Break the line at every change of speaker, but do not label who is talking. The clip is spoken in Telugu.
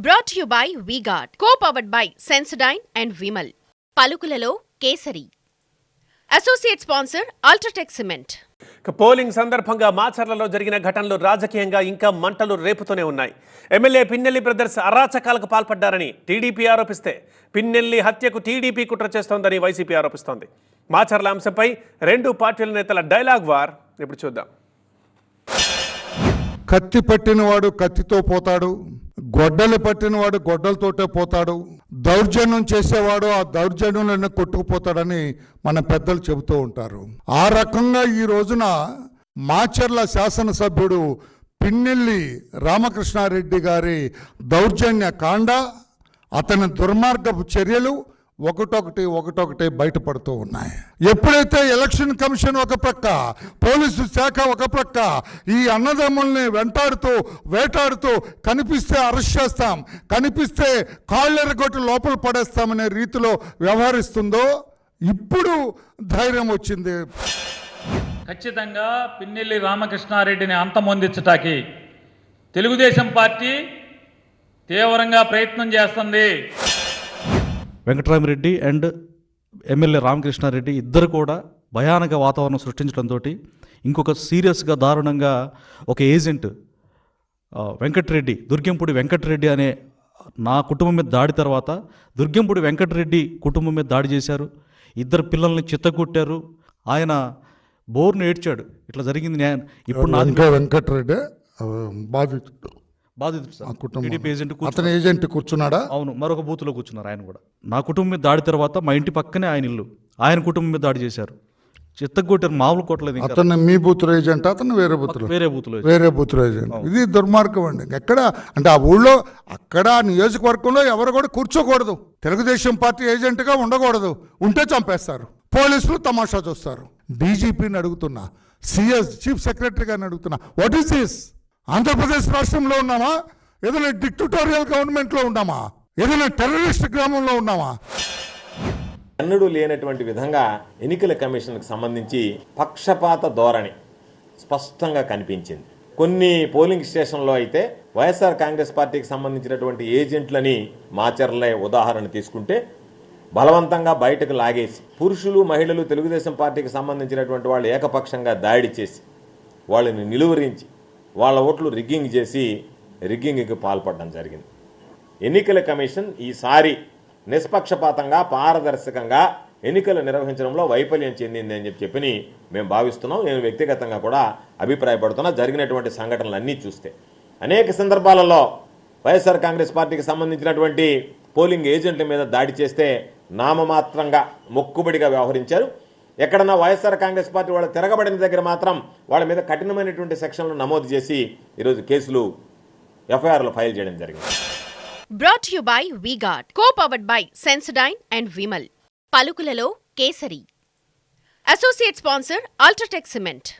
Brought to you by V-Guard, co-powered by Sensodyne and Vimal. పలుకులలో Kesari. Associate sponsor UltraTech cement.
పోలింగ్ సందర్భంగా మాచర్లలో జరిగిన ఘటనలు రాజకీయంగా ఇంకా మంటలు రేపుతూనే ఉన్నాయి. ఎమ్మెల్యే పిన్నెల్లి బ్రదర్స్ అరాచకాలకు పాల్పడ్డారని టీడీపీ ఆరోపిస్తే పిన్నెల్లి హత్యకు టీడీపీ కుట్ర చేస్తోందని వైసీపీ ఆరోపిస్తోంది. మాచర్ల అంశంపై రెండు పార్టీల నేతల డైలాగ్ వార్ ఇప్పుడు చూద్దాం.
కత్తి పట్టినవాడు కత్తితో పోతాడు, గొడ్డలు పట్టినవాడు గొడ్డలతోటే పోతాడు, దౌర్జన్యం చేసేవాడు ఆ దౌర్జన్యంలోనే కొట్టుకుపోతాడని మన పెద్దలు చెబుతూ ఉంటారు. ఆ రకంగా ఈ రోజున మాచర్ల శాసనసభ్యుడు పిన్నెల్లి రామకృష్ణారెడ్డి గారి దౌర్జన్య కాండ, అతని దుర్మార్గపు చర్యలు ఒకటొకటి బయటపడుతూ ఉన్నాయి. ఎప్పుడైతే ఎలక్షన్ కమిషన్ ఒక ప్రక్క, పోలీసు శాఖ ఒక ప్రక్క ఈ అన్నదమ్ముల్ని వేటాడుతూ కనిపిస్తే అరెస్ట్ చేస్తాం, కనిపిస్తే కాళ్ళెరగొట్టి లోపల పడేస్తామనే రీతిలో వ్యవహరిస్తుందో ఇప్పుడు ధైర్యం వచ్చింది.
ఖచ్చితంగా పిన్నెల్లి రామకృష్ణారెడ్డిని అంతమొందించటానికి తెలుగుదేశం పార్టీ తీవ్రంగా ప్రయత్నం చేస్తుంది.
వెంకటరామిరెడ్డి అండ్ ఎమ్మెల్యే రామకృష్ణారెడ్డి ఇద్దరు కూడా భయానక వాతావరణం సృష్టించడంతో ఇంకొక సీరియస్గా దారుణంగా ఒక ఏజెంట్ వెంకటరెడ్డి, దుర్గంపూడి వెంకటరెడ్డి అనే నా కుటుంబం మీద దాడి తర్వాత దుర్గంపూడి వెంకటరెడ్డి కుటుంబం మీద దాడి చేశారు. ఇద్దరు పిల్లల్ని చిత్తకొట్టారు. ఆయన బోర్ను ఏడ్చాడు. ఇట్లా జరిగింది. ఇప్పుడు
వెంకటరెడ్డి
బాధితుడు
ఏజెంట్ కూర్చున్నాడా?
అవును, మరొక బూత్లో కూర్చున్నారు. ఆయన కూడా నా కుటుంబం మీద దాడి తర్వాత మా ఇంటి పక్కనే ఆయన ఇల్లు, ఆయన కుటుంబం మీద దాడి చేశారు, చిత్తగొట్టారు. మామూలు కొట్టలేదు.
అతను మీ బూత్ ఏజెంట్, అతను వేరే బూత్ ఏజెంట్. ఇది దుర్మార్గం అండి. ఎక్కడ అంటే ఆ ఊళ్ళో అక్కడ నియోజకవర్గంలో ఎవరు కూడా కూర్చోకూడదు, తెలుగుదేశం పార్టీ ఏజెంట్గా ఉండకూడదు. ఉంటే చంపేస్తారు. పోలీసులు తమాషా చూస్తారు. డీజీపీని అడుగుతున్నా, సిఎస్ చీఫ్ సెక్రటరీ గారిని అడుగుతున్నా, వాట్ ఈస్ దిస్? ఆంధ్రప్రదేశ్ రాష్ట్రంలో ఉన్నామా? ఏదైనా డిక్టటోరియల్ గవర్నమెంట్లో ఉన్నామా? ఏదైనా టెర్రరిస్ట్ గ్రామంలో ఉన్నామా?
ఎన్నడూ లేనటువంటి విధంగా ఎన్నికల కమిషన్కు సంబంధించి పక్షపాత ధోరణి స్పష్టంగా కనిపించింది. కొన్ని పోలింగ్ స్టేషన్లో అయితే వైఎస్ఆర్ కాంగ్రెస్ పార్టీకి సంబంధించినటువంటి ఏజెంట్లని మాచర్ల ఉదాహరణ తీసుకుంటే బలవంతంగా బయటకు లాగేసి పురుషులు మహిళలు తెలుగుదేశం పార్టీకి సంబంధించినటువంటి వాళ్ళు ఏకపక్షంగా దాడి చేసి వాళ్ళని నిలువరించి వాళ్ళ ఓట్లు రిగ్గింగ్ చేసి రిగ్గింగ్కి పాల్పడడం జరిగింది. ఎన్నికల కమిషన్ ఈసారి నిష్పక్షపాతంగా పారదర్శకంగా ఎన్నికలు నిర్వహించడంలో వైఫల్యం చెందింది అని చెప్పి మేము భావిస్తున్నాం. నేను వ్యక్తిగతంగా కూడా అభిప్రాయపడుతున్నా. జరిగినటువంటి సంఘటనలన్నీ చూస్తే అనేక సందర్భాలలో వైఎస్ఆర్ కాంగ్రెస్ పార్టీకి సంబంధించినటువంటి పోలింగ్ ఏజెంట్ల మీద దాడి చేస్తే నామమాత్రంగా మొక్కుబడిగా వ్యవహరించారు. ఎక్కడన్నా వైఎస్ఆర్ కాంగ్రెస్ పార్టీ వాళ్ళు తిరగబడిన దగ్గర మాత్రం వాళ్ళ మీద కఠినమైనటువంటి సెక్షన్లు నమోదు చేసి ఈరోజు కేసులు ఎఫ్ఐఆర్లు ఫైల్ చేయడం జరిగింది.
Brought to you by V-Guard, co-powered by Sensodyne and Vimal. పలుకులలో Kesari. Associate sponsor UltraTech cement.